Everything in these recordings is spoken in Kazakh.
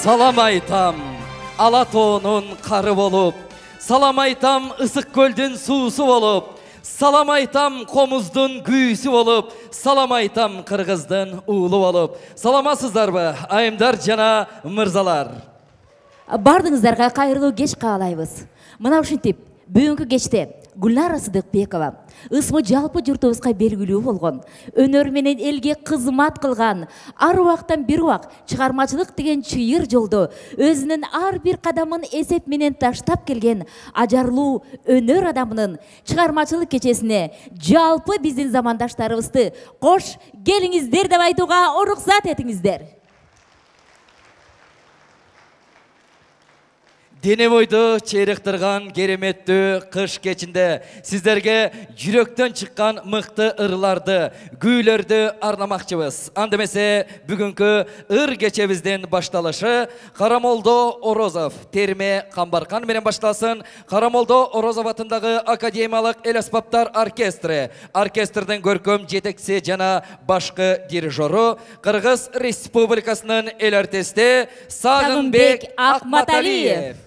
Салам айтам, Алатоонун кары болуп, салам айтам, Ысык көлдүн суусу болуп, салам айтам, Комуздун күйүүсү болуп, салам айтам, Кыргыздын уулу болуп. Саламатсыздарбы, айымдар жана мырзалар? Бардыңыздарга кайрылуу кеч каалайбыз. Мына ушинтип, бүгүнкү кечте Гүлнара Сыдыкбекова ысмы жалпы журтубузга белгилүү болгон, өнөр менен элге кызмат кылган, ар убактан бир убак чыгармачылык деген чыйыр жолдо өзүнүн ар бир кадамын эсеп менен таштап келген ажарлуу өнөр адамынын чыгармачылык кечесине жалпы биздин замандаштарыбызды кош келиңиздер деп айтууга уруксат этиңиздер. Дене бойду чейректирган кереметтүү кыш кечинде сиздерге жүрөктөн чыккан мыкты ырларды, күүлөрдү арнамакчыбыз. Андемесе бүгүнкү ыр кечебиздин башталышы Карамолдо Орозов терме Камбаркан менен башталсын. Карамолдо Орозов атындагы Академиялык эл аспаптар оркестры, оркестрдин көркөм жетекчиси жана башкы дирижеру Кыргыз Республикасынын эл артисти Сагынбек Акматалиев.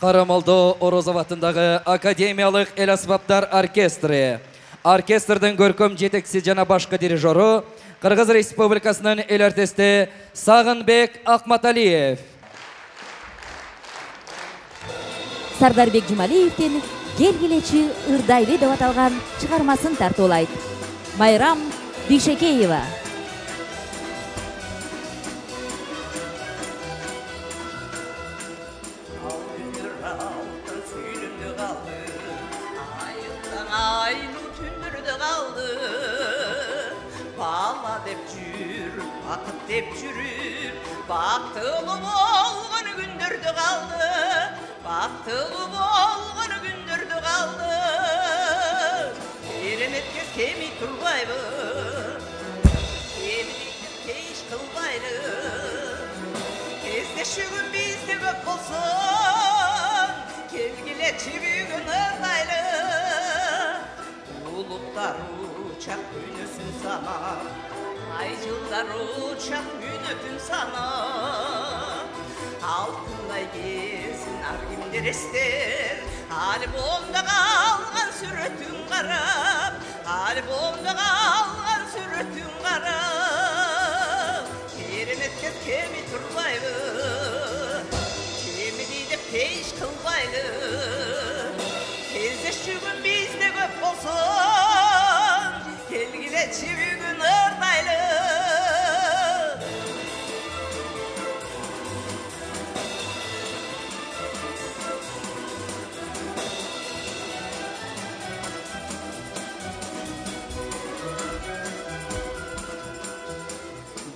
Қарамалды Орозов атындағы Академиялық эл аспаптар оркестрі. Оркестрдің көркөм жетекші жана башқы дирижеры Қырғыз Республикасының эл артисті Сағынбек Ақматалиев. Сардарбек Жумалиевтен келгелечи ырдайлы деп аталған шығармасын тартуулайт. Майрам Бишекеева. Деп жүріп, бақтылы болған күндерді қалды, бақтылы болған күндерді қалды. Кереметкез кеми тұрбайды, кемдейді кейш қылбайды. Кезде шүгін бізде көп болсын, келгелечі бүгін ырдайлы. Ұлықтар ұчақ күнісін санап, ай жылдар ұшақ күнөтін сана. Алтындай кезін аргимдер естер, альбомда қалған сүретін қарап, альбомда қалған сүретін қарап. Кереметкез кеми тұрбайды, кеми дейдіп пейш қылбайды. Кезде шүгін бізде көп болсын, келгелечі бүгін ырдайлы.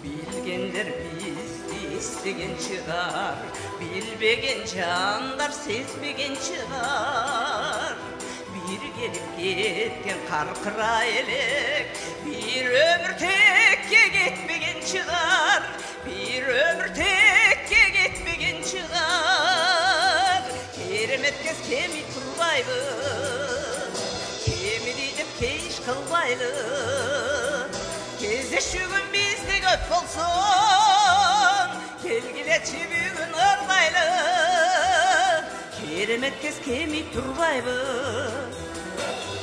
Bilgenler bizdi istеген çıgar, bilbegen canlar sezmegen çıgar. Bir gelip ketken karkıra elek, bir ömür tekke gitmegen çıgar, bir ömür tekke gitmegen çıgar. Keremetkez kemi turbaylı, kemi deyip keyş kılbaylı. Kezde şügün bizde göt bolsun, kelgileçi bugün ırmaylı. Keremetkez kemi turbaylı,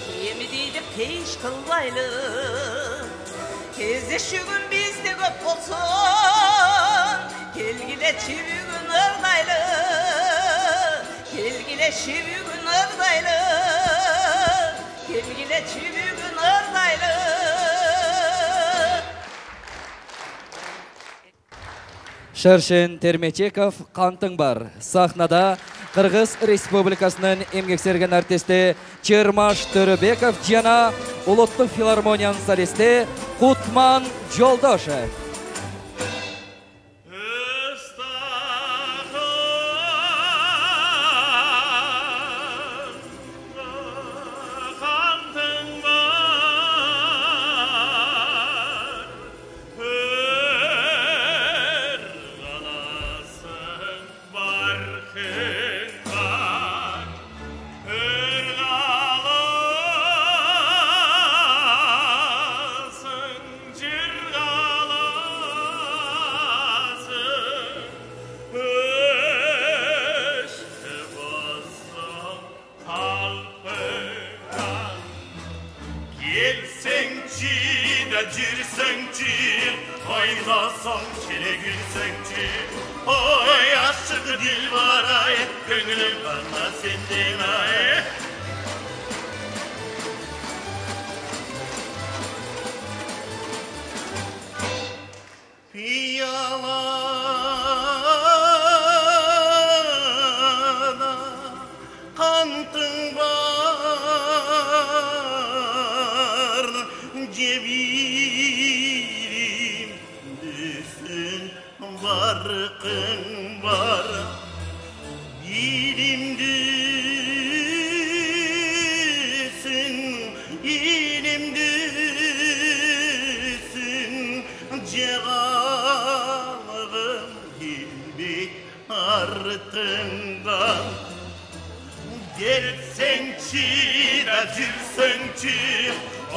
kemi deyip keyş kılbaylı. Kezde şügün bizde göt bolsun, kelgileçi bugün ırmaylı. Kelgileçi bugün ırmaylı, kelgileçi bugün ırmaylı. Шершен Термечеков қантың бар. Сахнада Қырғыз Республикасының эмгек серген артисті Чермаш Төрөбеков жана Улуттук филармонияның солисти Кутман Жолдошев.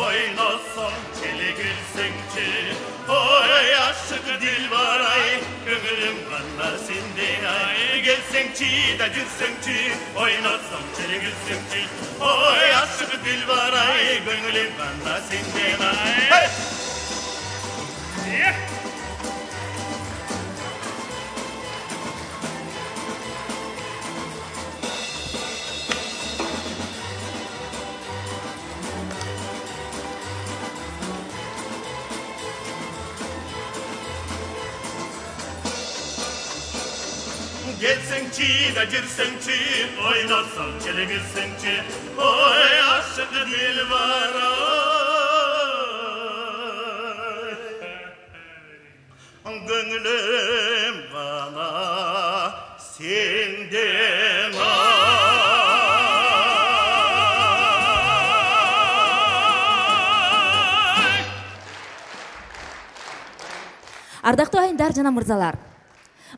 Oynasam çele gülsün ki, oy Oy aşık Dilbaray, gönlüm bana sende ay. Gelsençi de gülsençi, oynasam çele gülsençi. Oy aşık Dilbaray, gönlüm bana sende ay. Gelsençi de girsençi, oynasam çele gülsençi. Oy aşık Dilbaray, gönlüm bana senden ay. Ардактуу айымдар жана мырзалар,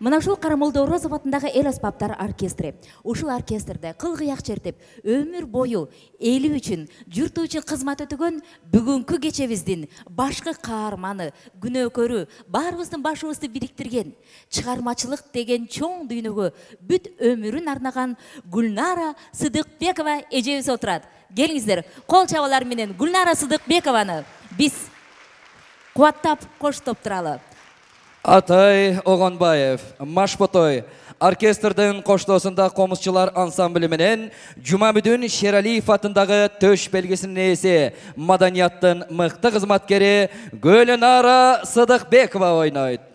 мына ушул Карамолдо Орозов атындагы эл аспаптар оркестри ушул оркестрде кылгыяк чертип өмүр бою эли үчүн журту үчүн кызмат өтөгөн бүгүнкү кечебиздин башкы каарманы, күнөөкөрү, баарыбыздын башыбызды бириктирген чыгармачылык деген чоң дүйнөгө бүт өмүрүн арнаган Гүлнара Сыдыкбекова эжебиз отурат. Келиңиздер, кол чабалар менен Гүлнара Сыдыкбекованы биз кубаттап коштоп туралы. Атай Оғанбаев, Машпотой, оркестрдың қоштосында комузчылар ансамблі менен Жумабүдүн Шералиев атындағы төш белгісінің ээси маданияттың мықты қызматкері Гүлнара Сыдыкбекова ойнайды.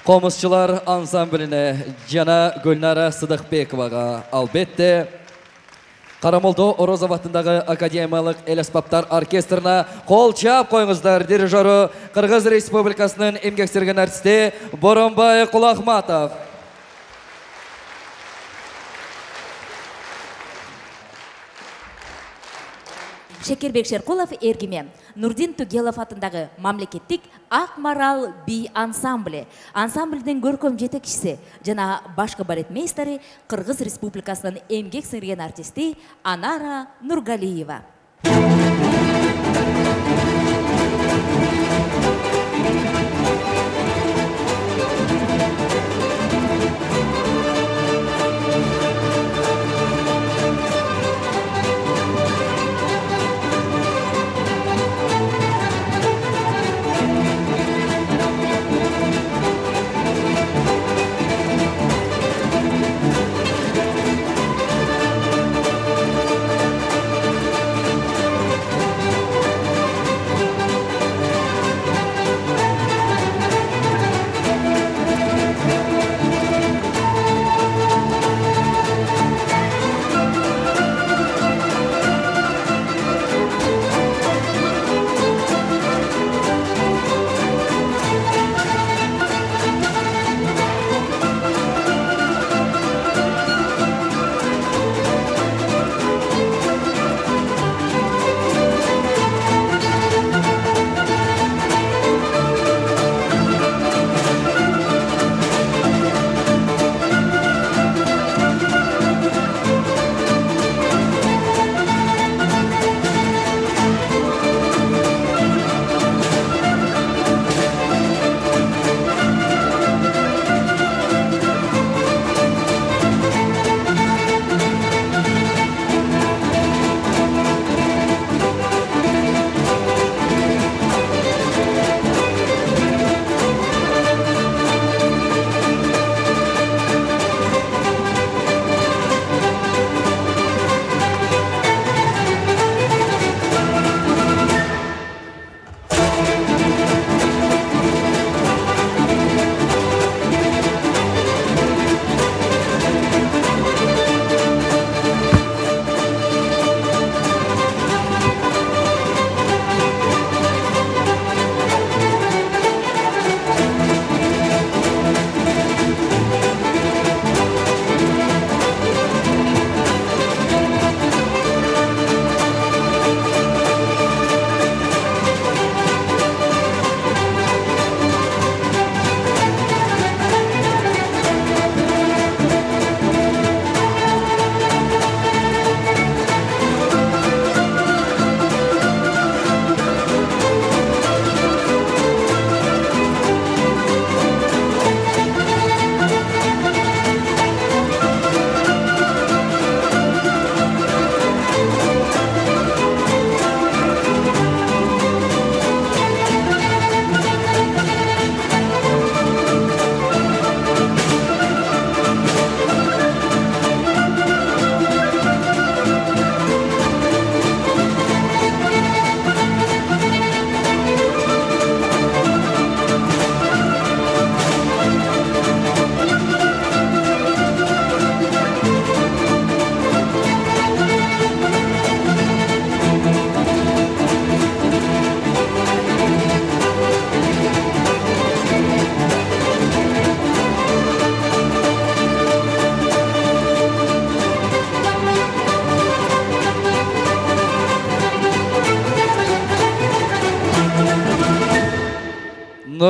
Komuzçular ansambline jana Gülnara Sıdıkbekovaga albatta Karamoldo Orozov atındağı Akademiyalik el aspaptar orkestrina kol çap koyuңuzдар. Dirijoru Kırgız Respublikasının emgek sürgün artisti Boronbay Kulahmatov. Шекербек Шеркулов эргиме Нурдин Тугелов атындағы мамлекеттик Ак Марал би ансамблі. Ансамбльдің көркөм жетекшісі жана башкы балетмейстери Кыргыз Республикасынын эмгек сіңірген артисти Анара Нургалиева.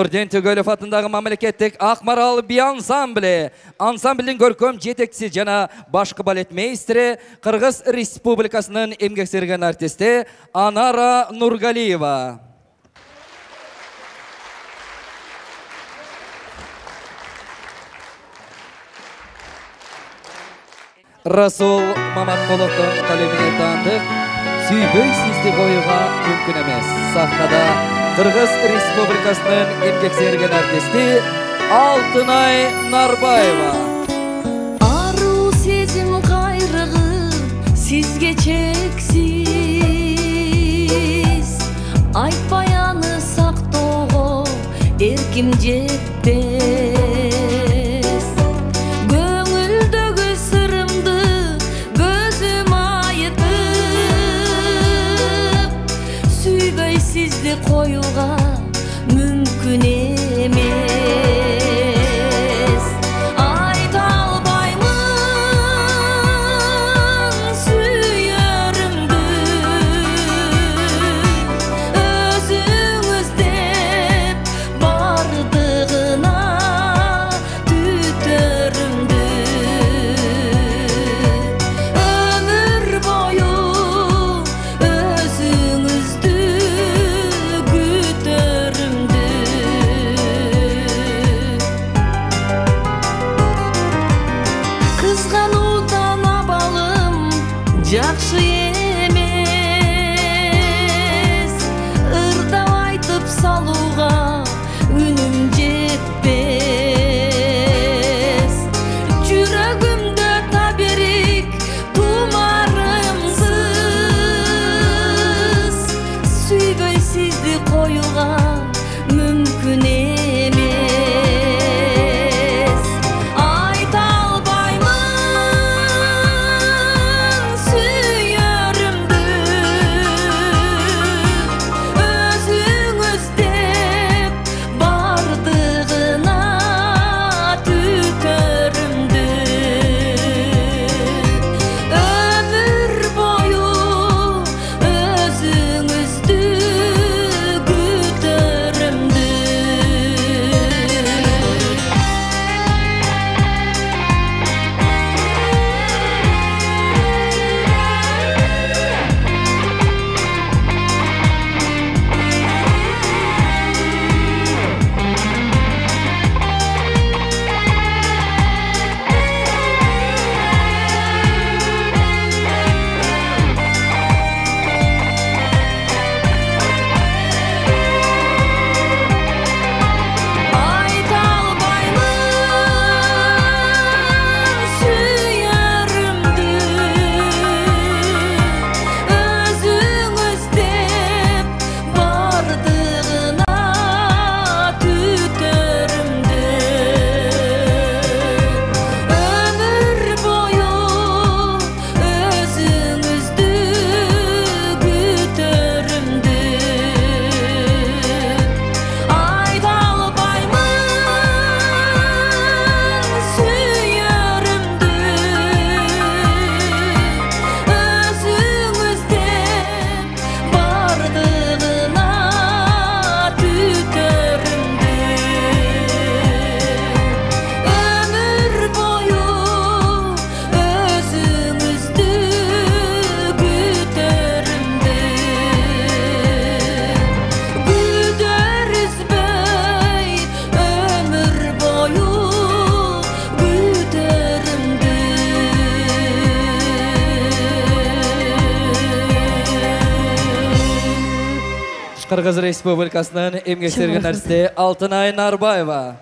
Өмірден Төгөлев атындағы мамлекеттік Ақмарал би ансамблі. Ансамблдің көркем жетекшісі жана башқы балет мейстері Қырғыз Республикасының еңбек сіңірген артисті Анара Нургалиева. Расул Маматқұловтың қалеміне тандық, сүйбөй сізді қойуға мүмкін емес. Сахнада Қырғыз Республикасының еңбек сіңірген артисті Алтынай Нарбаева. Ару сезім қайрығы сізге чексіз, айтпаяны сақтоғы еркім жетпес. Көңілдегі сырымды көзім айытып, сүйбей сізді қоюға мүмкін емес. Айта албаймын сүйерімді, өзіңіз деп бардығына түтерімді. Өмір бойы өзіңізді күтерімді. Қызғанудан абалым жақшы емес, ырдап айтып салуға үнім жетпес. Жүрегімді таберік тұмарымсыз, сүйбей сізді қоюға мүмкін емес. Айта албаймын сүйерімді, өзіңіз деп бардығына түтерімді. Өмір бойы өзіңізді күтерімді. Айта албаймын сүйерімді, өзіңіз деп бардығына түтерімді. Өмір бойы өзіңізді күтерімді. Айта албаймын сүйерімді, өзіңіз деп бардығына түтерімді. Өмір бойы өзіңізді күтерімді. Күдерізбей өмір бойы күтерімді. Қырғыз Республикасының еңбек сіңірген артисті Алтынай Нарбаева.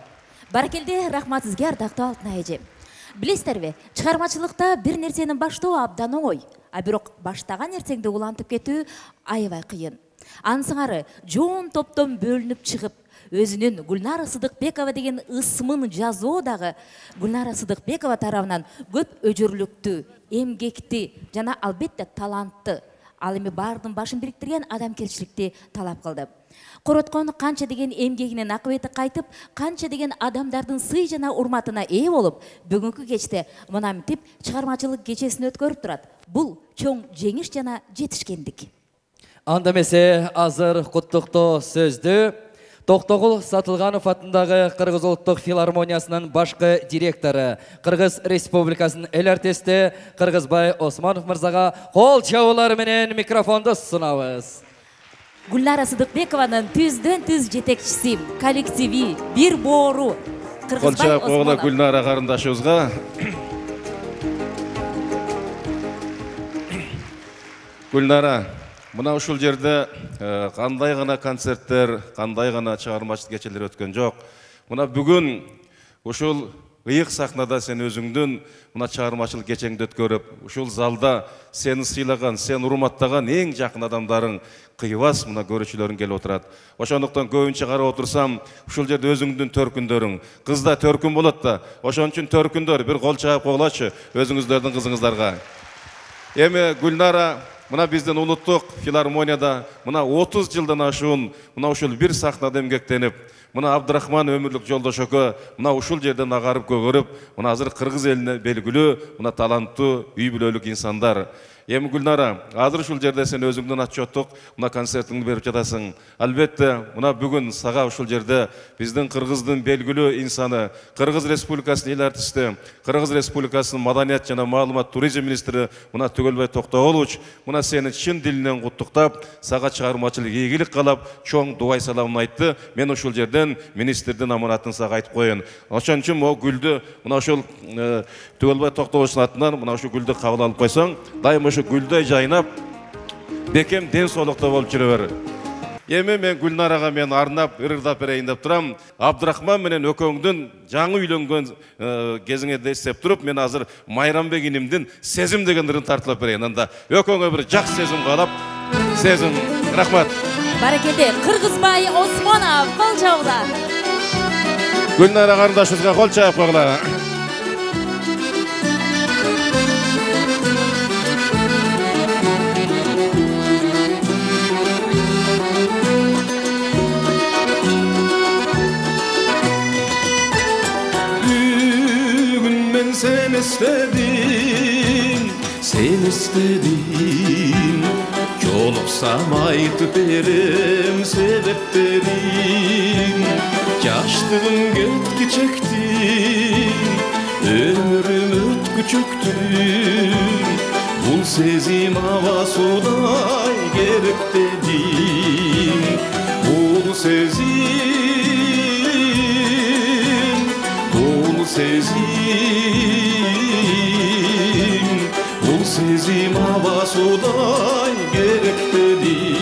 Баракелде, рахмат сізге, ардақты Алтынай эже. Білесіздер бе, шығармашылықта бір нәрсені баштау абдан оңой, а бирок баштаған нәрсеңді улантып кетүү аябай қиын. Ансыңары жоон топтон бөлініп шығып, өзінің Гүлнара Сыдықбекова деген ысымын жазуу дагы Гүлнара Сыдықбекова тарабынан көп өжүрлүктүү, эмгекти жана албетте талантты, ал эми бардын башын бириктирген адамгерчиликти талап кылды. Короткон канча деген эмгегинин акыбети кайтып, канча деген адамдардын сый жана урматына ээ болуп, бүгүнкү кечте мына мынтип чыгармачылык кечесин өткөрүп турат. Бул чоң жеңиш жана жетишкендик. Анда месе азыр куттуктоо сөздү Тоқтоғұл Сатылғанов атындағы Қырғыз ұлттық филармониясының башқы директоры, Қырғыз Республикасының эл артисти Қырғызбай Османов мырзаға қол чабуулар менен микрофонды сунабыз. Гүлнара Сыдыкбекованын түздөн түз жетекчиси, коллективи бир боору Кыргызбай Осмонов. Гүлнара карындашыбызга Гүлнара, мына ушул жерде кандай гана концерттер, кандай гана чыгармачылык кечелер өткөн жок. Мына бүгүн ушул ыйык сахнада сен өзүңдүн мына чыгармачылык кечеңди өткөрүп, ушул залда сени сыйлаган, сен урматтаган эң жакын адамдарың кыйбас мына көрүүчүлөрүң келип отурат. Ошондуктан көбүнчө карап отурсам, ушул жерде өзүңдүн төркүндөрүң, кызда төркүн болот да, ошон үчүн төркүндөр бир кол чаап койгулачы өзүңүздөрдүн кызыңыздарга. Эми Гүлнара мына биздин улуттук филармонияда мына 30 жылдан ашуун мына ушул бир сахнада эмгектенип, мына Абдрахман өмүрлүк жолдош экөө мына ушул жерден агарып көгөрүп, мына азыр кыргыз элине белгилүү мына таланттуу үй бүлөлүк инсандар. Эми Гүлнара, азыр ушул жерде сен өзүңдүн отчеттук мына концертиңди берип жатасың. Албетте, мына бүгүн сага ушул жерде биздин кыргыздын белгилүү инсаны, Кыргыз Республикасынын эл артисти, Кыргыз Республикасынын маданият жана маалымат туризм министри мына Түгөлбай Токтогулович мына сени чын дилинен куттуктап, сага чыгармачылык ийгилик каалап, чоң дубай саламын айтты. Мен ушул жерден министрдин аманатын сага айтып коеюн. Ошон үчүн могу гүлдү мына ушул Түгөлбай Токтогуловичтун атынан мына ушул гүлдү кабыл алып койсоң, дайыма гүлдөй жайнап, бекем ден соолукта болуп жүрө бер. Эми мен Гүлнарага мен арнап, ырдап берейин деп турам. Абдрахман менен экөөңдүн жаңы үйлөнгөн кезиңе эстеп туруп, мен азыр Майрамбек инимдин Сезим деген ырын тартылып берейин. Анда экөөңө бир жакшы сезим каалап, сезим. Рахмат. Баракелде, Кыргызбай Осмонов, кол чабуулар. Гүлнара карындашыбызга кол чаап койгула. Sen istedim Joluksam aytıp berem sebeplerim Yaşlığım getki çektim Ömrüm ötkü çöktüm Bul sezim hava suday gerek dedim Bul sezim Bul sezim hava suday gerek dedim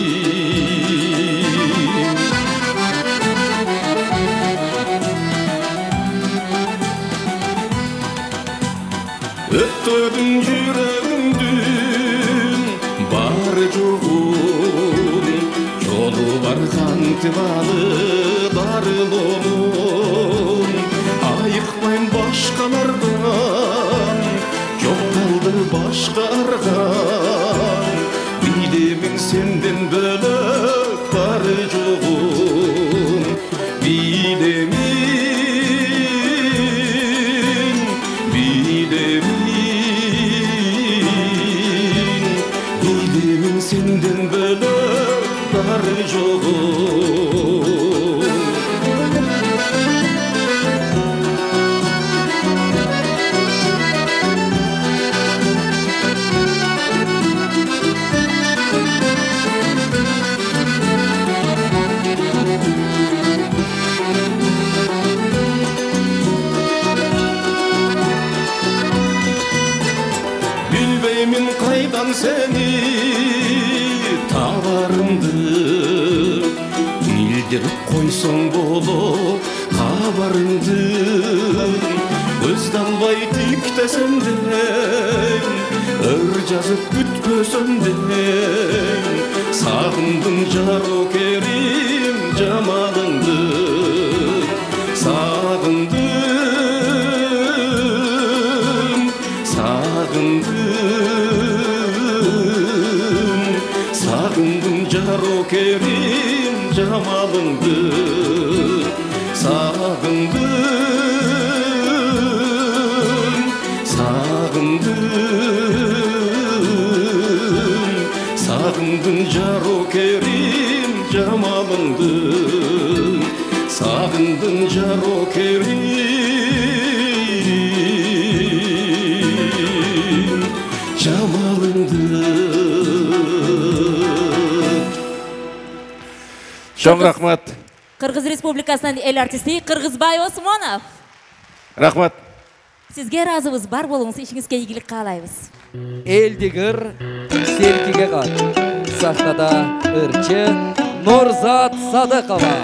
Öttürdüm yüreğimdün bar joğun Yolu bargan timalı darılonun Ayıkmayın başkalardan Başka argan Bilemin senden bölük var çoğun Bilemin senden bölük var çoğun Seni tavarımdı Bildirip koyson bolup kabarımdı Özdalbay tik desenden Ör жазып bütpösönden Sağındım jaro kerim jamalыңды Sağındım Sağındım jaro kerim jamalыңды Sağındım jaro kerim jamalыңды Чоң рахмат. Кыргыз Республикасынан эл артисти Кыргызбай Осмонов. Рахмат. Сизге разыбыз, бар болуңуз, ишиңизге ийгилик каалайбыз. Элдигир серкиге кат. Сахнада ырчы Нурзат Садыкова.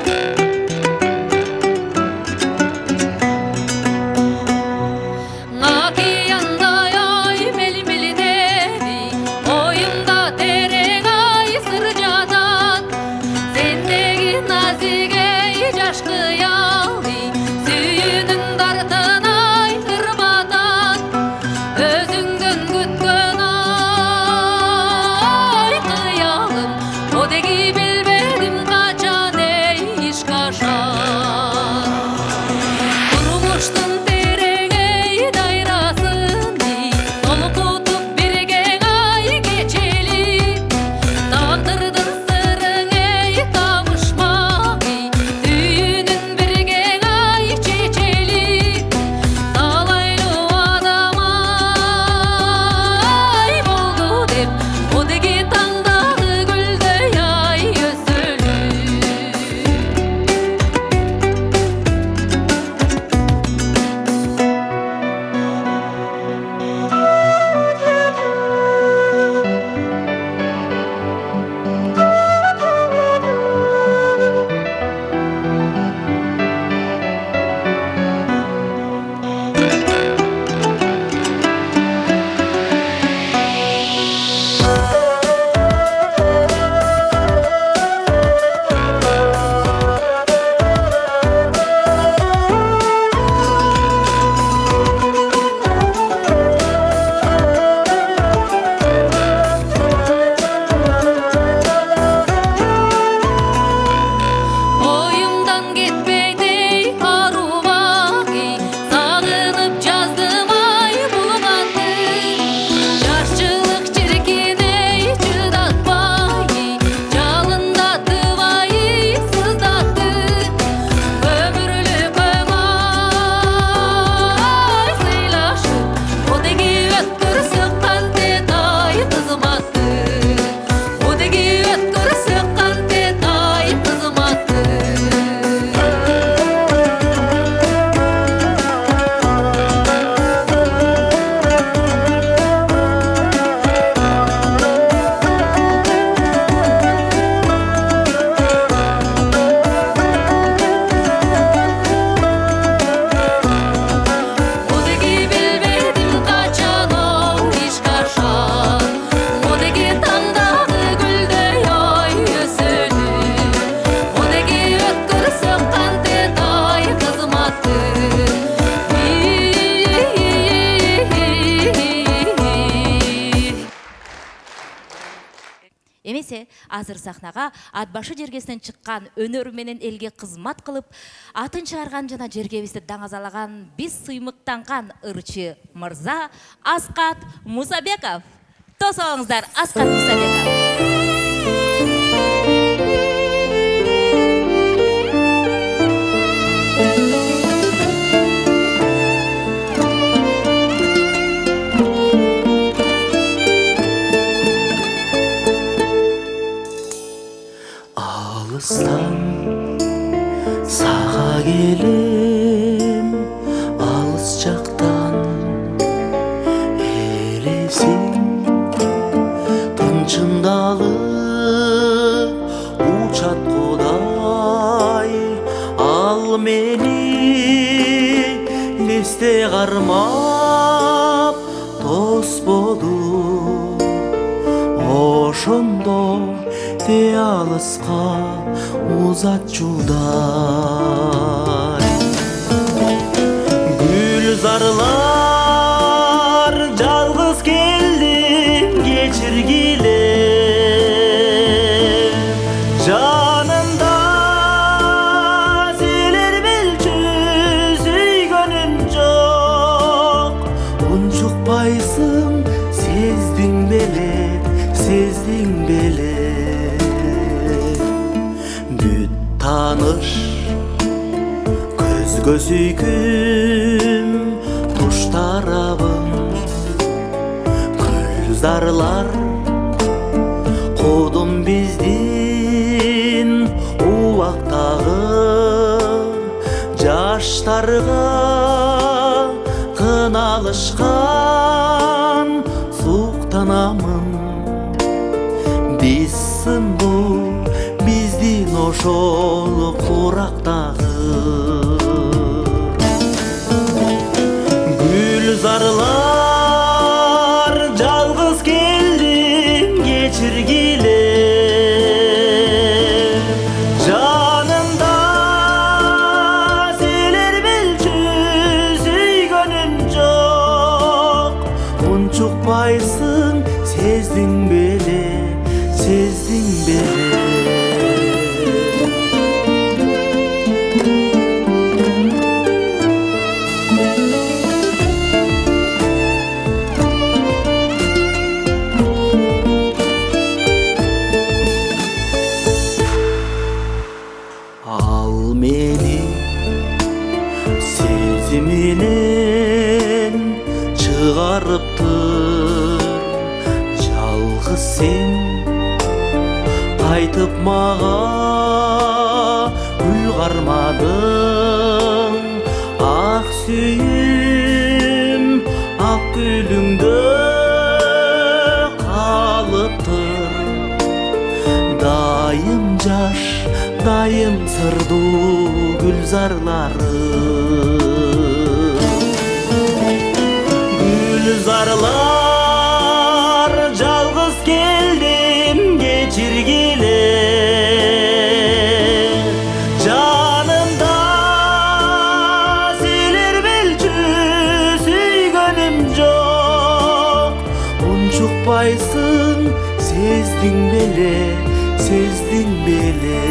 азыр сахнага атбашы жергесинен чыккан өнөр менен элге кызмат кылып, атын чыгарган жана жергебизди даңазалаган биз сыймыктанган ырчы мырза Аскат Мусабеков. Тосоңуздар, Аскат Мусабеков. Алыстан саға келем, алыс жақтан елесің, тынчындалып учат Құдай, ал мені лесте қармап тос болу, ошондо те алысқа узат жудай. Гүлзарлар жалғыз келдім кечиргиле, жанымда силер белчү сүйгөнүм жок. Унчукпайсың, сездиң беле, сездиң беле. Таныш көзгө сүйкүм туш тарабым, гүлзарлар кодум биздин жаштарға қыналышқан суықтанамын. Біз сынбу біздің ошол құрақтағы гүлзарлар жалғыз келдім кечіргіле. Жанымда селер белчү сүйгөнүм жок. Унчукпайсың сездиң беле, сездиң беле. Менен чыгарыптыр жалгыз сен. Кайтып мага гүл кармадың, ак сүйүм ак гүлүңдө калыптыр. Дайым жаш, дайым сырдуу гүлзарлары. Gülzarlar жалгыз келдим кечиргиле. Жанымда силер белчү сүйгөнүм жок. Унчукпайсың сездиң беле, сездиң беле.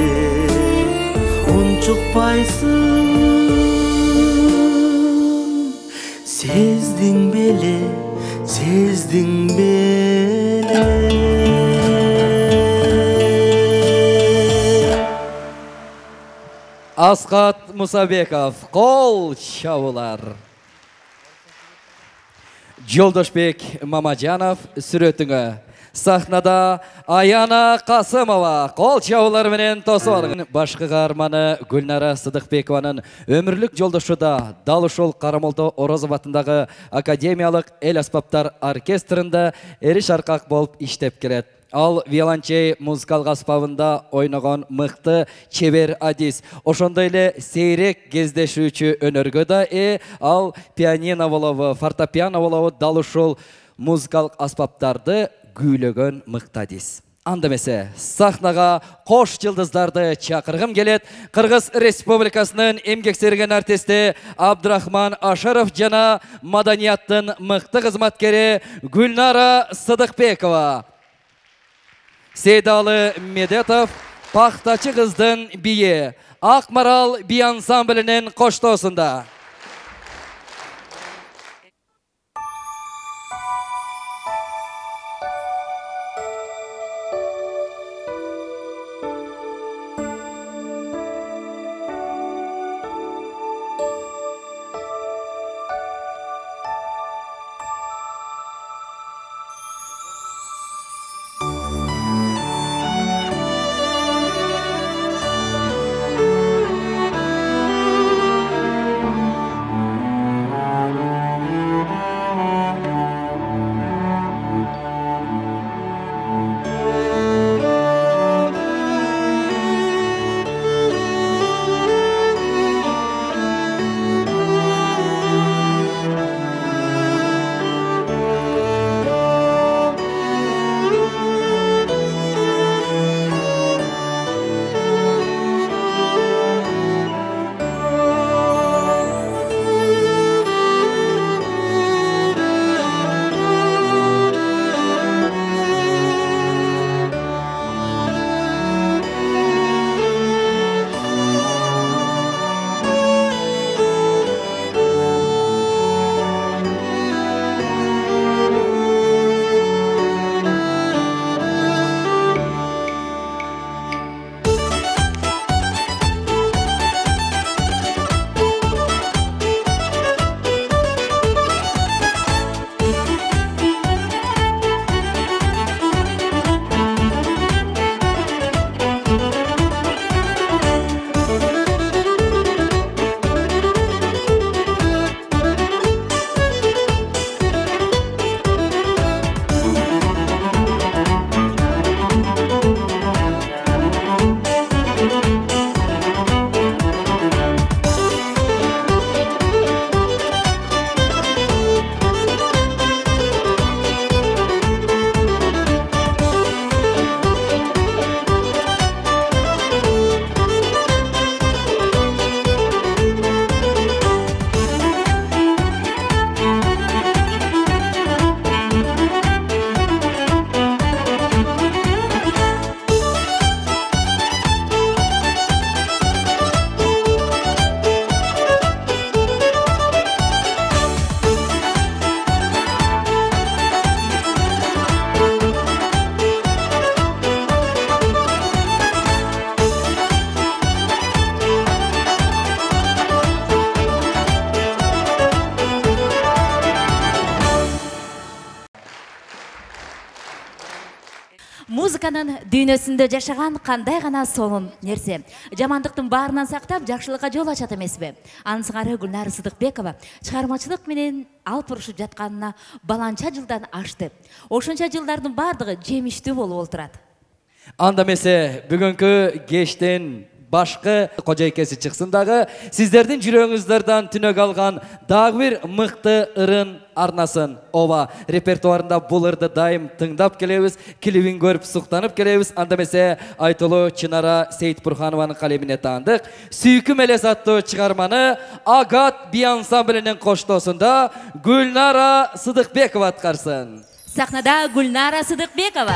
Унчукпайсың сездиң беле, сездиң беле. Асқат Мусабеков, қол шабулар. Жолдошбек Мамажанов сүрөтүңө. Сахнада Аяна Касымова қол шабулар менен тосуп алган. Башкы каарманы Гүлнара Сыдыкбекованын өмүрлүк жолдошу да дал ушул Карамолдо Орозов атындагы Академиялык эл аспаптар оркестринде эри шаркак болуп иштеп келет. Ал виолончей музыкалык аспабында ойногон мыкты чебер адис. Ошондой эле сейрек кездешүүчү өнөргө да ал пианино болобу, фортепиано болобу дал ушул музыкалык аспаптарды күйлөгөн мыктадис. Андамесе сахнага кош жылдыздарды чакыргым келет. Кыргыз Республикасынын эмгек серген артисти Абдрахман Ашаров жана маданияттын мыкты кызматкери Гүлнара Сыдыкбекова. Сейдалы Медетов пахтачы кыздын бийи Ак Марал би ансамблинин коштоосунда. Музыканын дүйнөсүндө жашаган кандай гана сонун нерсе. Жамандыктын баарынан сактап, жакшылыкка жол ачат эмеспи? Анын сыңары Гүлнара Сыдыкбекова чыгармачылык менен алып урушуп жатканына баланча жылдан ашты. Ошонча жылдардын бардыгы жемиштүү болуп отурат. Анда эмесе бүгүнкү кештен башкы кожойкеси чыксын дагы сиздердин жүрөгүңүздөрдөн түнөк алган дагы бир мыкты ырын арнасын ова репертуарында бул ырды дайым тыңдап келебиз, клибин көрүп суктанып келебиз. Анда эмесе айтылуу Чынара Сейитбурханованын калемине таандык Сүйкүм элес аттуу чыгарманы Агат би ансамблинин коштоосунда Гүлнара Сыдыкбекова аткарсын. Сахнада Гүлнара Сыдыкбекова.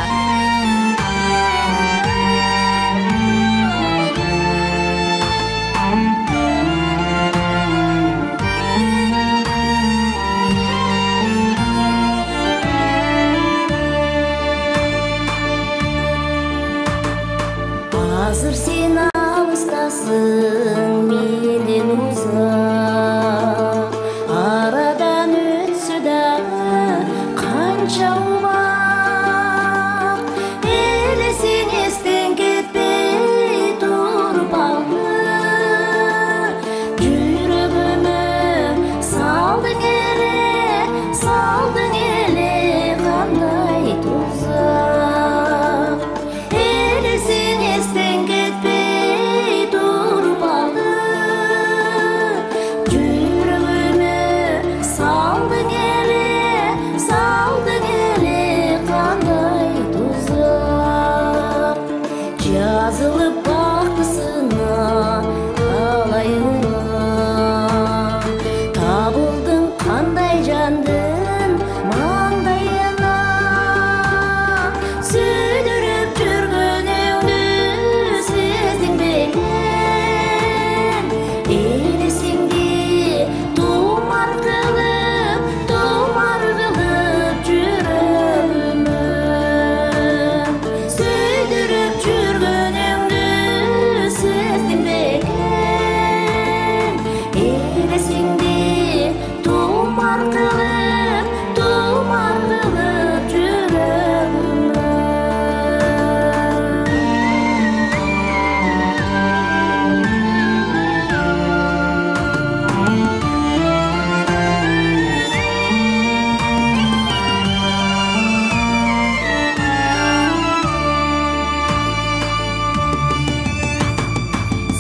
Азыр сен алыстасың менен узак, арадан өтсө дагы канча убак, эле сен эстен кетпей туруп алды, жүрөгүмө салдың эле кандай тузак, эле сен эстен кетпей туруп алды, жүрөгүмө салдың эле кандай тузак, жазылып бактысына калайына, табылдың кандай жандын маңдайына, сүйдүрүп жүргөнүңдү сездиң белем, элесиңди тумар кылып жүрөгүмө, сүйдүрүп жүргөнүңдү сездиң белем, элесиңди тумар кылып жүрөгүмө.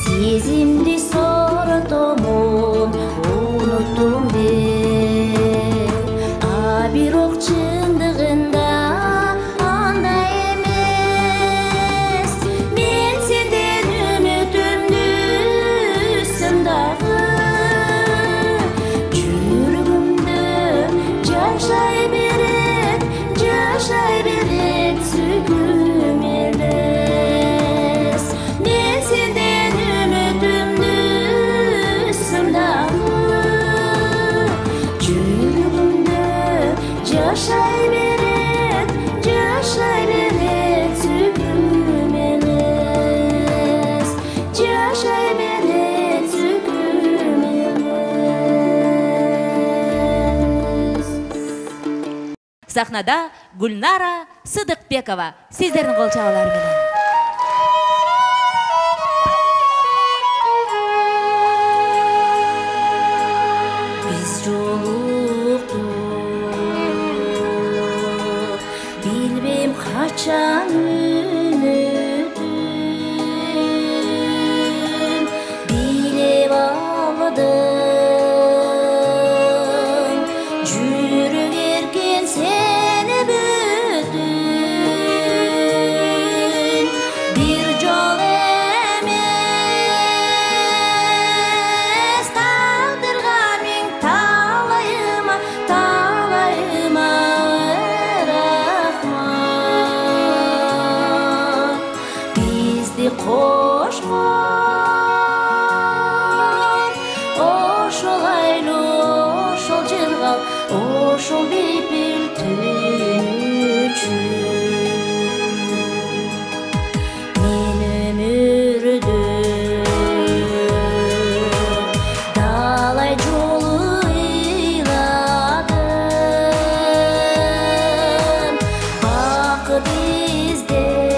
Сезимди соратомун унуттум деп, а бирок чындыгында андай эмес. Мен сенден үмүтүмдү үзсөм дагы, жүрөгүмдө жашай берет сүйгүм элес. Мен сенден үмүтүмдү үзсөм дагы, жүрөгүмдө жашай берет сүйгүм элес, жашай берет сүйгүм элес. Сахнада Гүлнара Сыдыкбекова сиздердин кол чабуулар менен. Биз жолуктук, билбейм качан үнөтүн, билеп алдым, жүрөк эркен сени бүтүн, бир жол эмес, тагдырга миң талайыма рахмат. Бизди кошкон ошол айлуу, ошол жыргал, ошол бейпил түн үчүн. Мен өмүрдө талай жолу ыйладым, бакыт издеп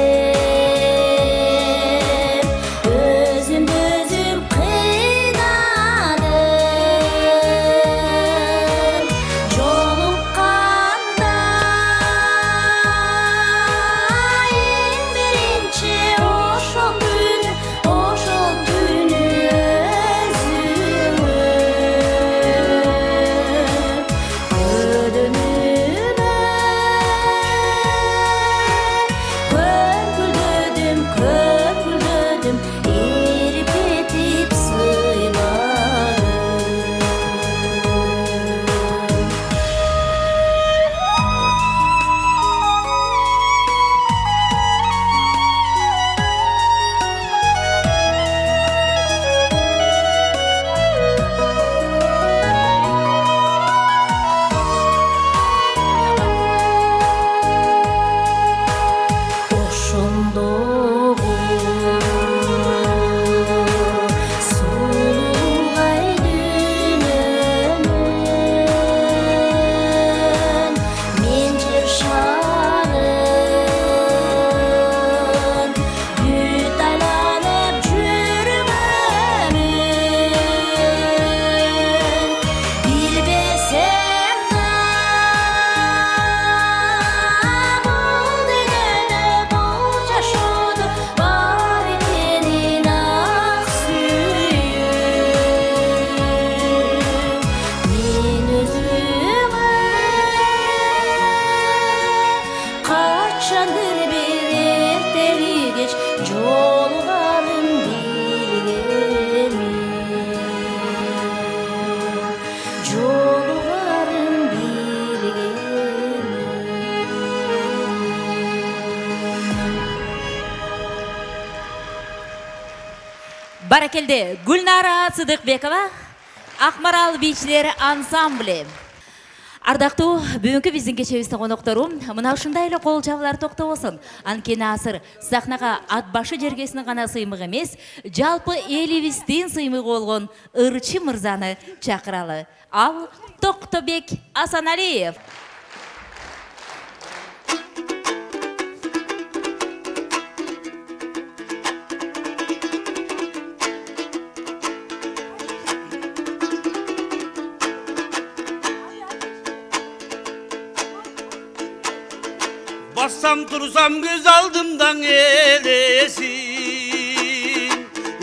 жолугарым билгеми жолугарым билгеми Баракелде Гүлнара Сыдыкбекова Акмарал бийчилер ансамблі. Ардактуу бүгүнкү биздин кечебиздин коноктору мына ушундай эле кол жабылар токтобосун. Анткени азыр сахнага ат башы жергесинин гана сыймыгы эмес, жалпы элибиздин сыймыгы болгон Ырчы мырзаны чакыралы. Ал Токтобек Асаналиев. Bassam tursam göz aldımdan elesin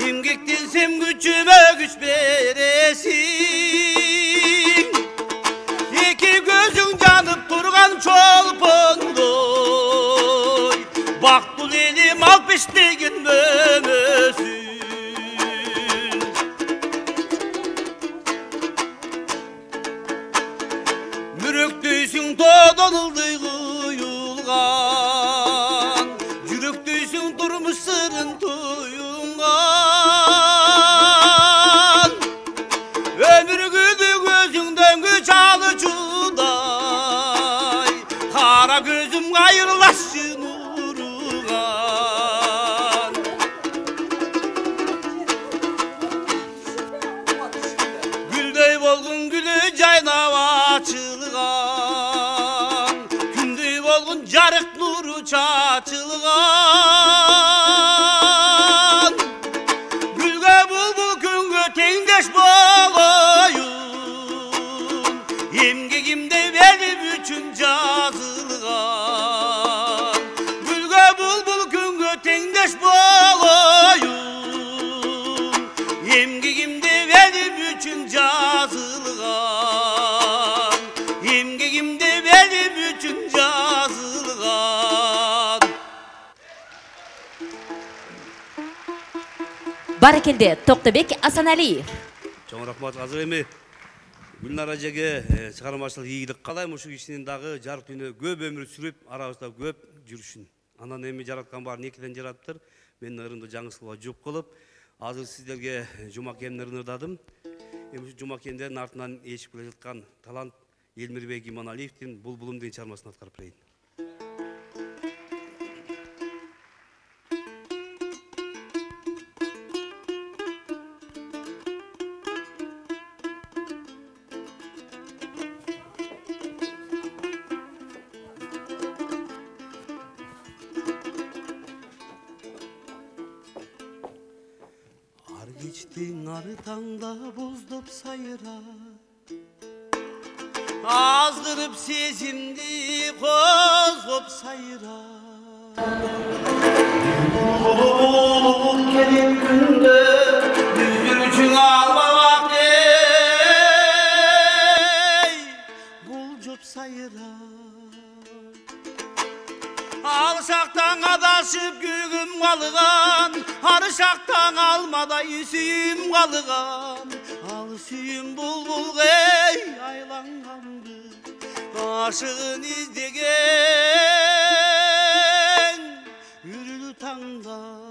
İmgektinsem gücüme güç veresin İki gözün canıp durgan çolpondoy Baktul elim alpiştigin mömösün Mürüktüysün todanıldı Yürektüysün durmuş sırın tuyungan Ömür güdü gözünden güç alıcıday Kara gözüm ayrılasın uğrugan Güldey bolgun gülü caynava açılgan Gündey bolgun jarık nuru çaçılgan Gülge bulbul küngü tengdeş bolayın Emgegimde benim üçün жазылgan Gülge bulbul küngü tengdeş bolayın Emgegimde benim üçün жазылgan Emgegimde benim üçün жазылgan Баракелде Токтобек Асаналиев. Чоң рахмат азыр эми Гүлнара ажеге чыгармачылык ийгилик каалайм. Ушу кишинин дагы жарык дүйнө көп өмүр сүрүп, арабызда көп жүрүшүн. Анан эми жараткан баарын экиден жараттыр. Менин ырымды жаңысылга жооп кылып, азыр сиздерге жумакемдин ырын ырдадым. Эми ушу жумакемдердин артынан ээчип келе жаткан талант Элмирбек Иманалиевдин Булбулум деген чыгармасын аткарып берейин. Geçtin arıtanda bozdop sayıra Azdırıp sezimdi kozgop sayıra Olup gelip günde Düzgürçün almamak ey Bulcop sayıra Alışaktan adaşıp gügüm kalıgan Arışaktan almaday süyüm kalıgan Al süyüm bulbul ey aylangandı Aşığın izlegen Yürülü tangdan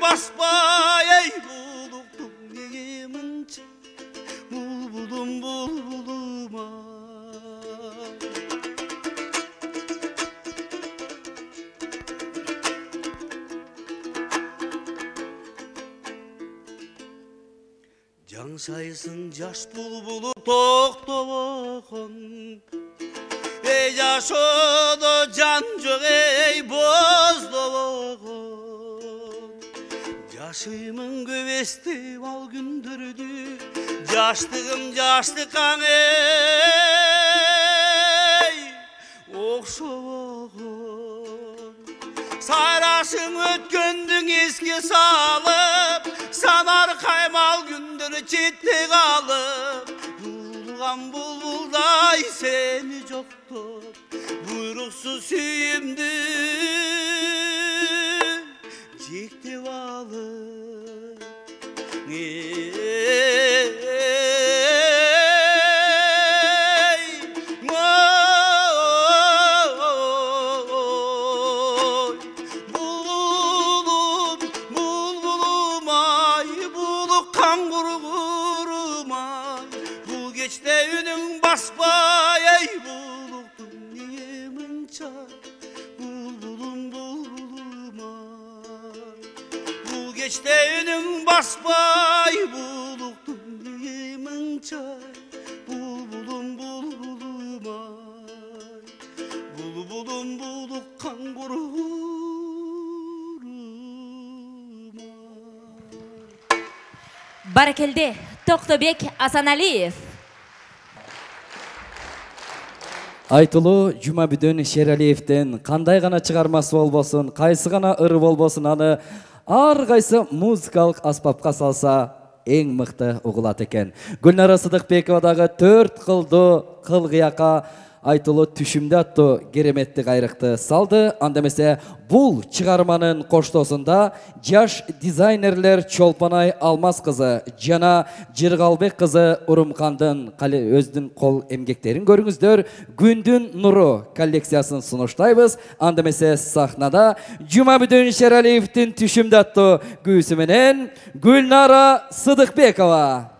Basbay ey buluktum yemince Bulbulum bulbulum ay Can sayısın yaş bulbulu toktobokon Ey yaşodo can yok ey bozdobokon Yaşımın güvesti al gündürdü Yaşlığım yaşlı kan ey окшогон сайрашың өткөндүң эске салып санар каймал күндөр четте калып булган булбулдай сени жоктоп буйруксуз сүйүмдү жектеп алып Basbay ey buluktum niye mınça bulbulum bulbulum ay bu geçte önüm basbay buluktum niye mınça bulbulum bulbulum ay bulbulum buluk kangurum ay Barakelde Toqtobek Асаналиев. Айтылуу Жумабүдөн Шералиевден кандай гана чыгармасы болбосун, кайсы гана ыры болбосун, аны ар кайсы музыкалык аспапка салса эң мыкты угулат экен. Гүлнара Сыдыкбекова дагы 4 кылдуу кылгыякка айтылуу түшүмдө аттуу кереметти кайрыкты салды. Анда эмесе бул чыгарманын коштоосунда жаш дизайнерлер Чолпонай Алмаз кызы жана Жыргалбек кызы Урумхандын өздүн кол эмгектерин көрүңүздөр. Күндүн нуру коллекциясын сунуштайбыз. Анда эмесе сахнада Жумабүдөн Шералиевдин түшүмдө аттуу күүсү менен Гүлнара Сыдыкбекова.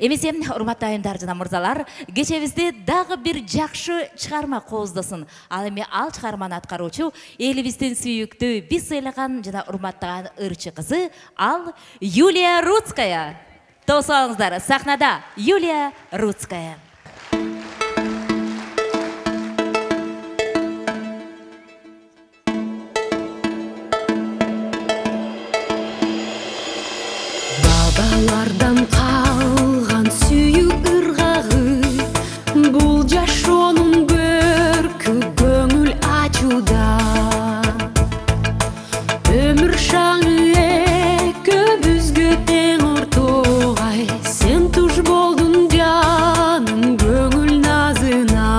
Эмесе, урматтуу айымдар жана мырзалар, кечебизде дагы бир жакшы чыгарма кооздосын. Ал эми ал чыгарманы аткаруучу элибиздин сүйүктүү, биз сыйлаган жана урматтаган ырчы кызы, ал Юлия Рудская. Тоосаңыздар, сахнада Юлия Рудская. Бабалардан қалған сүйік ырғағы, бұл жашоонун көркү көңүл ачууда. Өмүр шаңы экөөбүзгө тең ортогай, сен туш болдун жаным көңүл назына.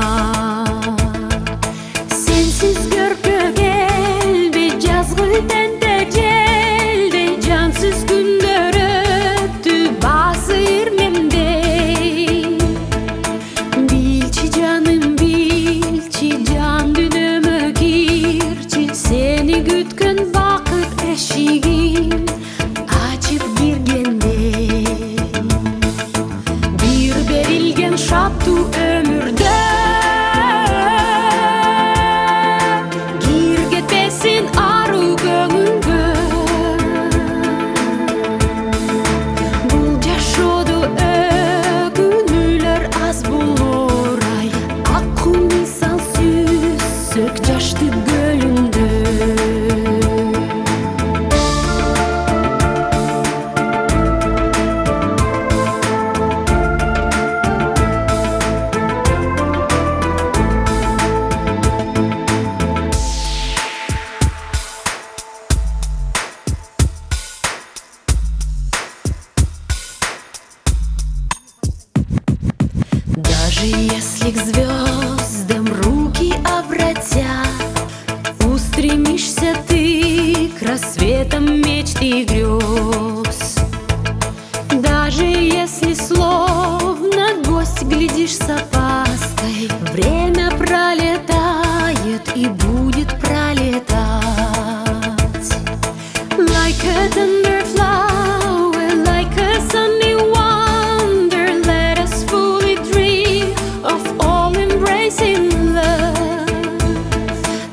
Сенсиз көркө келбей жазгы тенте желде, жансыз күндөр açıp girgende bir berilgen şaptu ömürde girgetmesin arı göngülgö bul jaşodu ögünüler az bulur ay akku misal süsök jaştı gölündö. Даже если к звездам руки обратят, устремишься ты к рассветам мечт и грез. Даже если словно гость глядишь с опаской, время пролетает и будет пролетать. Like a tender flower, like a sunny wonder, let us fully dream of all-embracing love.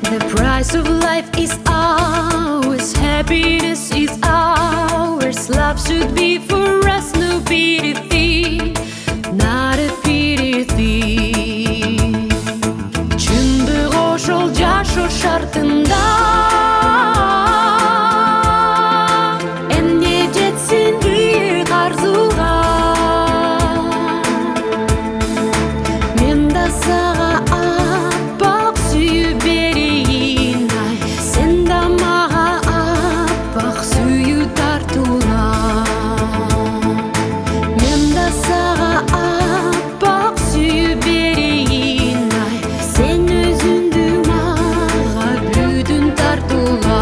The price of life is ours, happiness is ours. Love should be for us, no pity thing, not a pity thing. Чындык ошол жашоо шартында эмне жетсин бийик арзуга. Мен да сага аппак сүйүү берейин ай, сен да мага аппак сүйүү тартуула. Мен да сага аппак сүйүү берейин ай, сен өзүңдү мага бүтүн тартуула.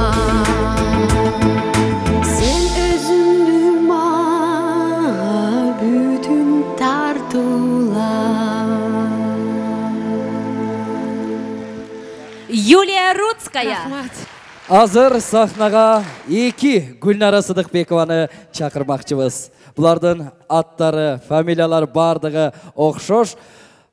Сен өзүңдү мага бүтүн тартуула. Юлия Рудская. Азыр сахнага эки Гүлнара Сыдыкбекованы чакырмакчыбыз. Булардын аттары, фамилиялар бардыгы окшош.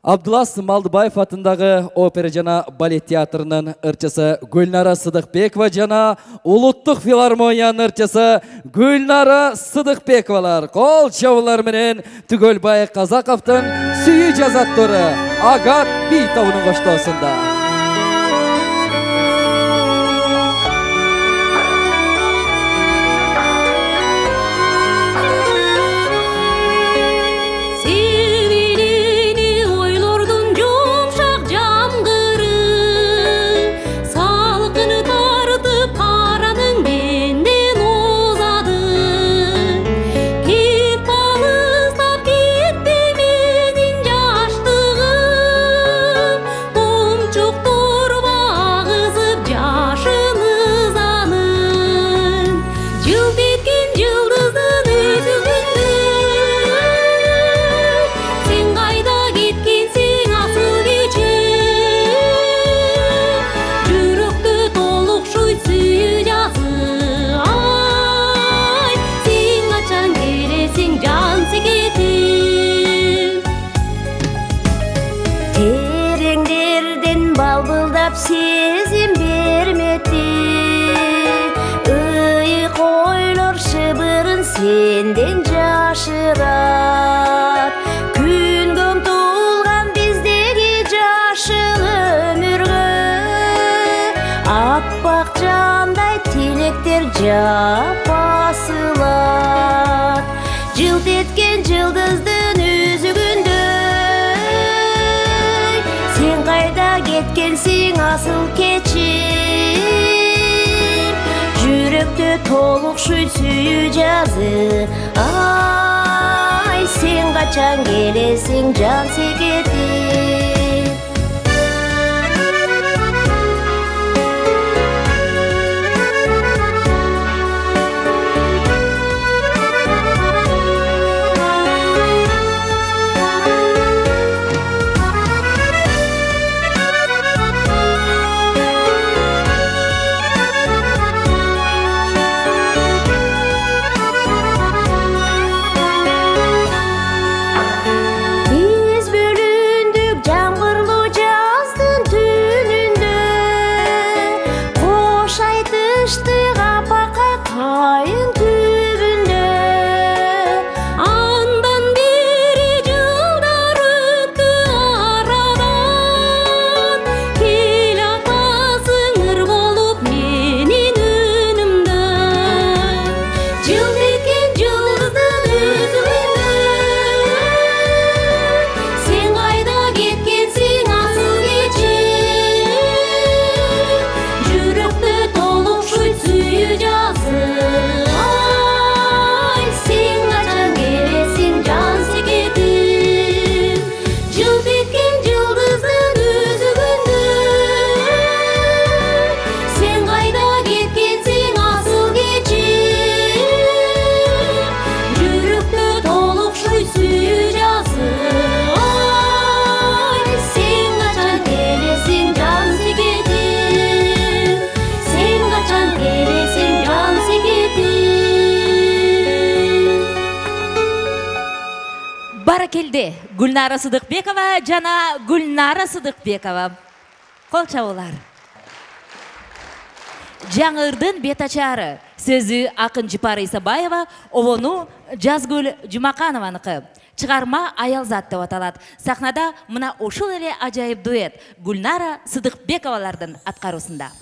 Абдулас Малдыбаев атындагы опера жана балет театрынын ырчысы Гүлнара Сыдыкбекова жана Улуттук филармониянын ырчысы Гүлнара Сыдыкбековалар кол чабуулар менен Түгөлбай Казаковдун сүйүү жазаттору Агат би тобунун коштоосунда. Tomçu Аңсап сезім берметті Үйік ойлар шыбырын сенден жашырат Күнгім толған біздегі жашыл өміргі Аппақ жандай тілектер жапасылат Жылт еткен жылдыздың үзігіндей Сен қайда кеткенсің асыл кечім Жүректі толық шүйт сүйі жазы Ай, сен қачан келесің жан секетім Келді Гүлнара Сыдықбекова жана Гүлнара Сыдықбекова. Қол чабуулар. Жаңырдың бетачары сөзі Ақын Жипары Исабаева, овону Жазгүл Жұмақанованыкы. Чыгарма Аялзат деп аталат. Сахнада мына ошол эле ажайып дуэт Гүлнара Сыдықбековалардын аткарусунда.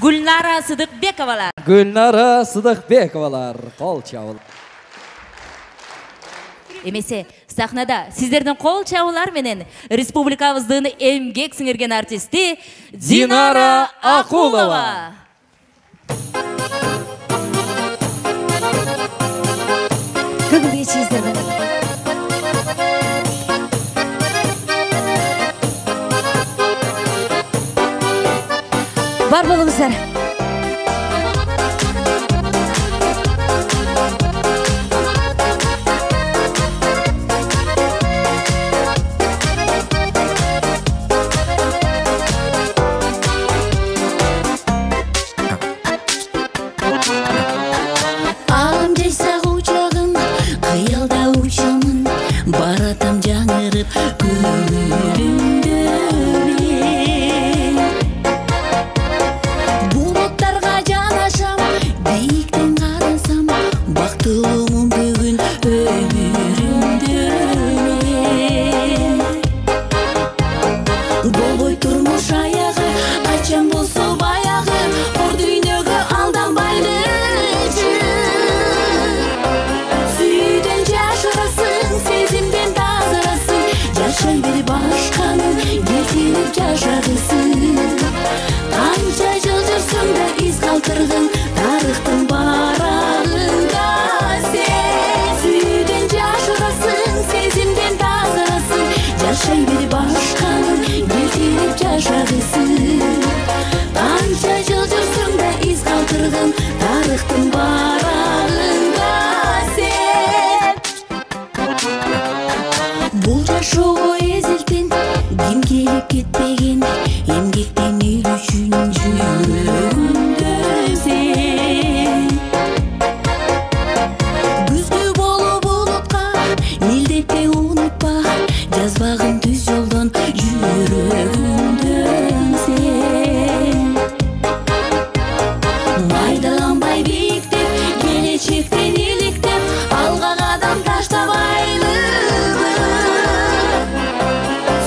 Gulnara Sıdıkbekovalar. Gülnara Sıdıkbekovalar. Kol çavul. Emese sahnada sizlerden kol çavular menen Respublikamыздын эмгек сіңірген артисти Динара Акулова. Көңіл кешіңіздер. Бар болыңыздар. Алым жайса учағым, қиялда учамын, баратам жаңырып көңілімді мен. Бұлттарға жанашам, биіктен қарасам, бақтылымын бүгін өмірімді мен. Болбой тұрмыш аяғы, қачан болса баяғы, ор дүйнөгі алданбайлычы. Сүйден жашырасың, сезімден тазарасың, жашай бер башқаның, ертеліп жашағысың. Қанша жыл жүрсің да из қалтырғын, тарихтың барағында сен. Сүйден жашырасың, сезімден тазарасың, жашай бер башқаның, ертеліп жашағысың. Қанша жыл жүрсің да из қалтырғын, тарихтың барағында сен. Бұл жашоғы езілтен, кім келіп кетпеген, емгектен ел үшін жүрегімді сен. Күзгі болып ұлытқа, мелдетте ұнытпа, жазбағын түз жолдан жүрегімді сен. Майдаланбай биіктеп, келешектен еліктеп, алға қадам таштабайлығы.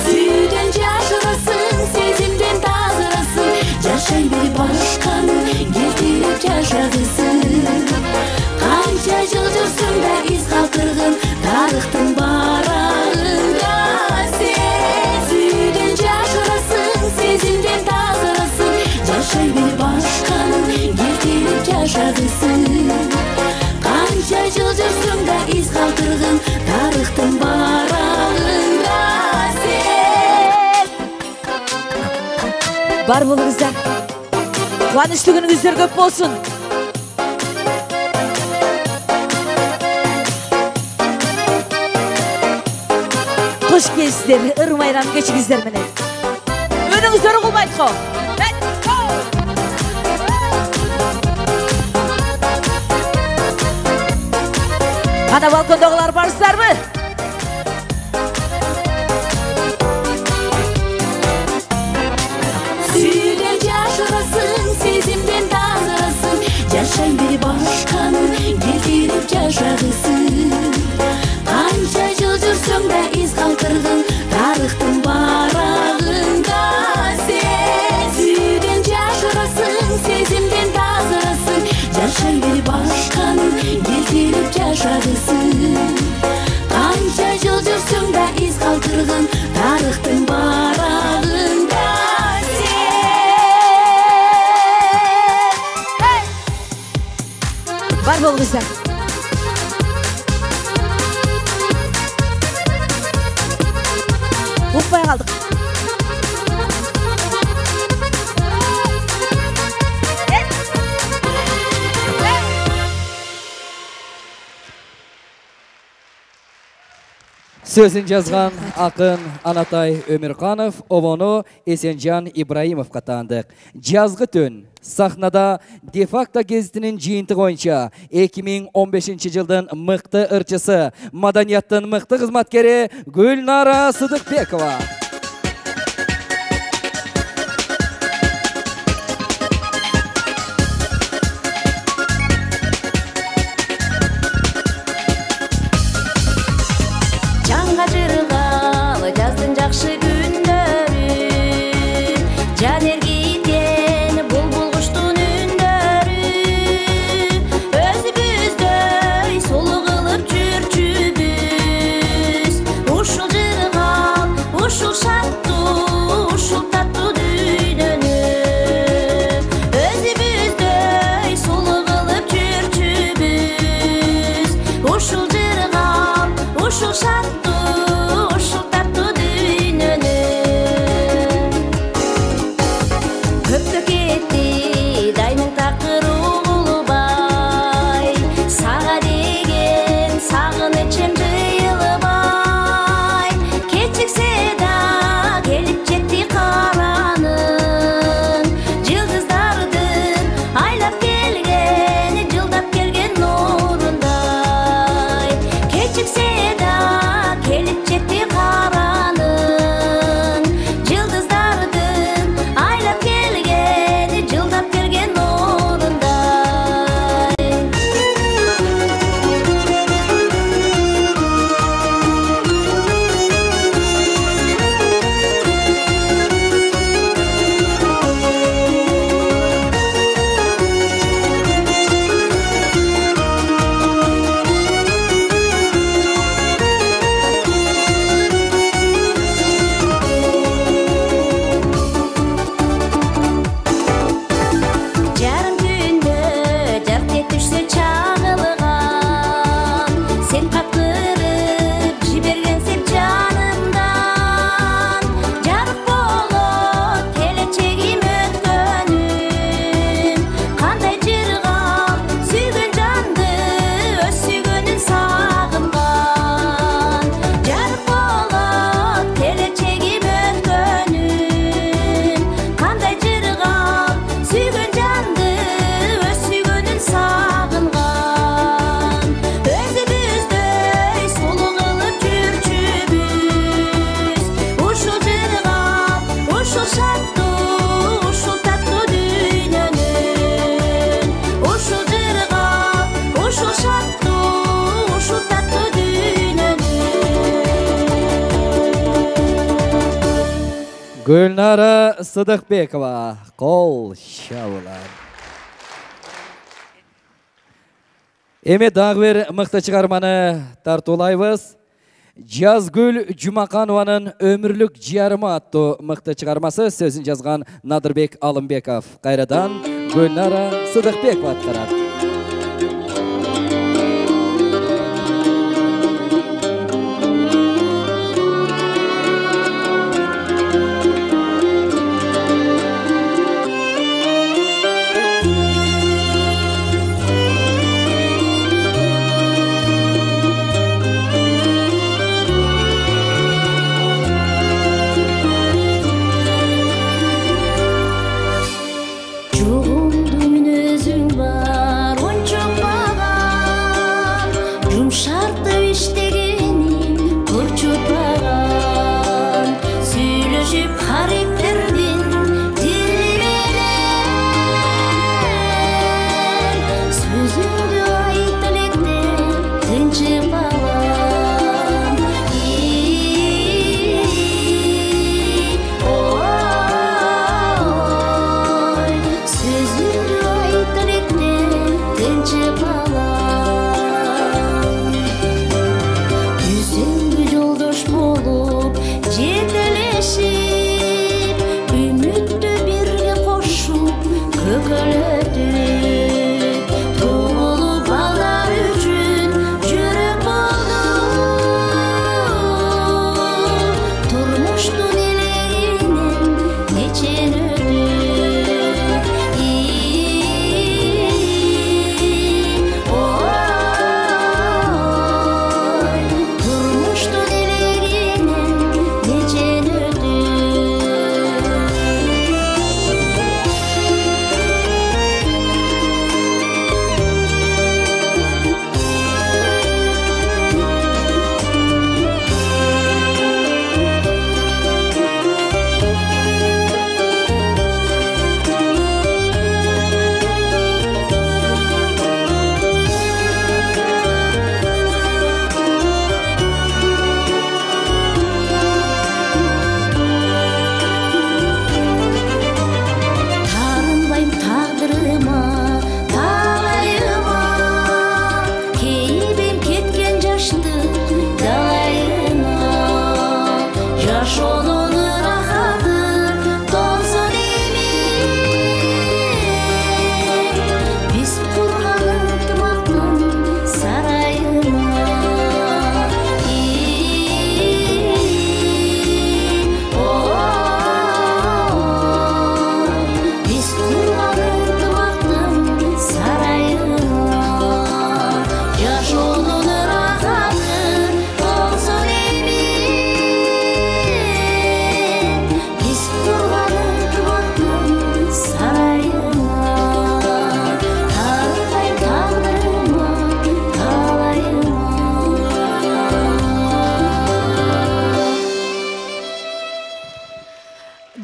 Сүйден жашырасың, сезімден тазарасың, жашай бер башқаның, ертеліп жашағысың. Қанша жыл жүрсің да из қалтырғын, тарихтың барағында сен. Сүйден жашырасың, сезімден тазарасың, жашай бер башқаның, ертеліп жашағысың. Қанша жыл жүрсің да из қалтырғын, тарихтың барағында сен. Бар болыңыздар. Қуанышты күніңіздер көп болсын. Қош келсіздер, ырмайран кешіңіздер менен. Өніңіздер ұғылмайды қо. Ана балкондағылар барсыздар ма? Сүйден жашырасың, сезімден тазарасың, жашай бер башқаның, ертеліп жашағысың. Қанша жыл жүрсің да из қалтырғын, тарихтың барағында сен. Сүйден жашырасың, сезімден тазарасың, жашай бер башқаның, ертеліп жашағысың. Қанша жыл жүрсің да из қалтырғын, тарихтың барағында сен. Бар болыңыздар. Ұқпай қалдық. Сөзін жазған ақын Анатай Өмірқанов, овону Есенжан Ибраимов қатандық. Жазғы түн сахнада де-факто газетінің жиынтығы ойынша 2015 жылдың мықты ырчысы, маданияттың мықты қызматкері Гүлнара Sıdıkбекова. жаздың жақшы күндері жанерге итен бұлбұл құштың Gülnara Sıdıkbekova kol şavlar. Эме дагы бир мыкты чыгарманы тартуулайбыз. Жазгүл Жумаканованын өмүрлүк жыярымы аттуу мыкты чыгармасы сөзүн жазган Надырбек Алымбеков. Кайрадан Гүлнара Сыдыкбекова аткарат.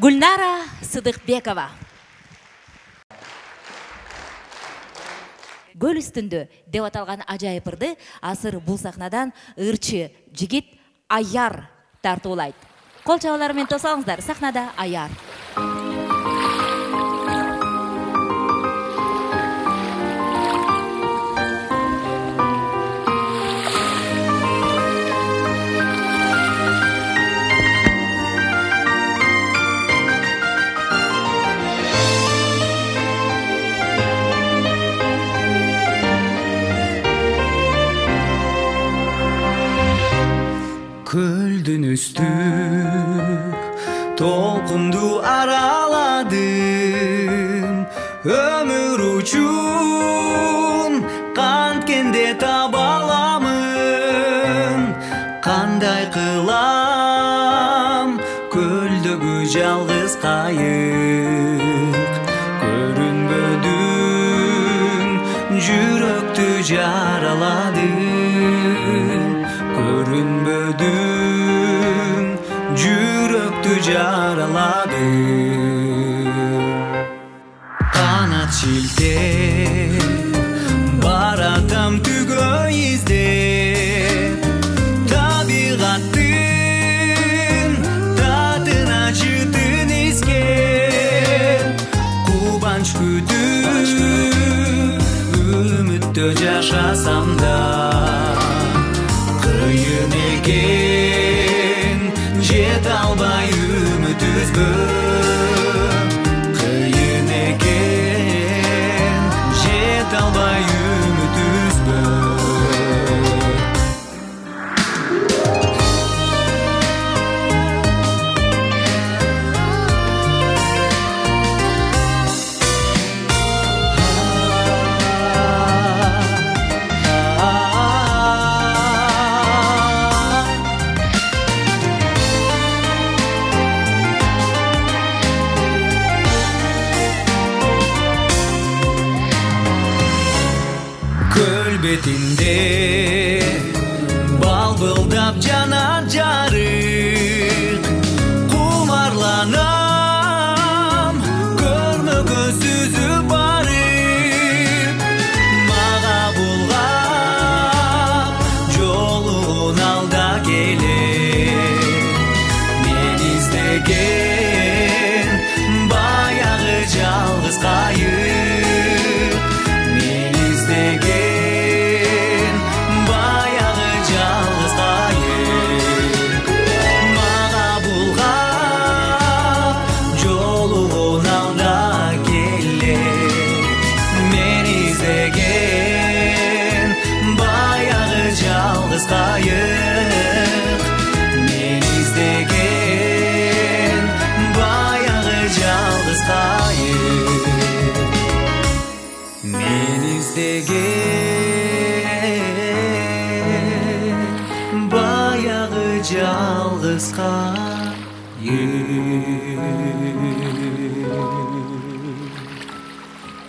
Гүлнара Сыдыкбекова. Гөл үстүндө деп аталган ажайып ырды азыр бул сахнадан ырчы жигит Аяр тартуулайт. Кол чабуулар менен тосоңуздар, сахнада Аяр. Көлдүн үстү толкунду араладым, өмүр учун канткенде таба аламын. Кандай кылам көлдөгү жалгыз кайык, көрүнбөдүң жүрөктү жараладың, көрүнбөдүң жүрөктү жараладың. Канат шилтеп баратам түгө издеп, табигаттын татына жытып күтүп үмүттө жашасам да кыйын экен жете албай үмүт үзбөп кыйын экен жете албай үмүт үзбөп бетинде балбылдап жанат жарык кумарланам көрмөгө сүзүп барып мага булгап жолун алда келет мен издеген баягы жалгыз кайык мен издеген кайык мен издеген баягы жалгыз кайык мен издеген баягы жалгыз кайык.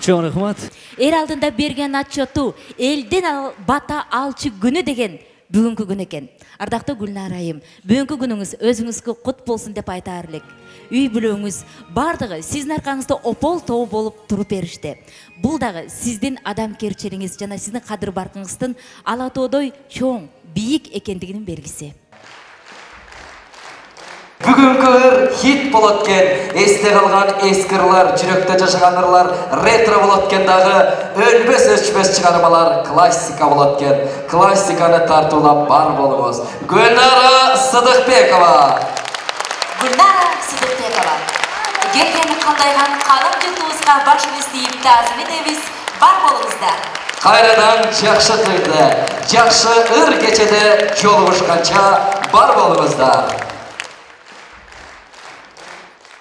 Чоң рахмат. Эл алдында берген отчету элден бата алчы күнү деген бүгүнкү күн экен. Ардактуу Гүлнара айым, бүгүнкү күнүңүз өзүңүзгө кут болсун деп айтаар элек. Үй бүлөңүз бардыгы сиздин аркаңызда опол тоо болуп туруп беришти. Бул дагы сиздин адамгерчилигиңиз жана сиздин кадыр баркыңыздын ала тоодой чоң, бийик экендигинин белгиси. Бүгүнкү ыр хит болот экен. Эсте калган эски ырлар, жүрөктө жашаган ырлар ретро болот экен дагы. Өлбөс өчпөс чыгармалар классика болот экен. Классиканы тартуулап бар болуңуз. Гүлнара Сыдыкбекова. Гүлнара Сыдыкбекова. Келген кандайган калым жутуубузга башыбыз тийип таазим этебиз. Бар болуңуздар. Кайрадан жакшы тылды, жакшы ыр кечеде жолугушканча бар болуңуздар.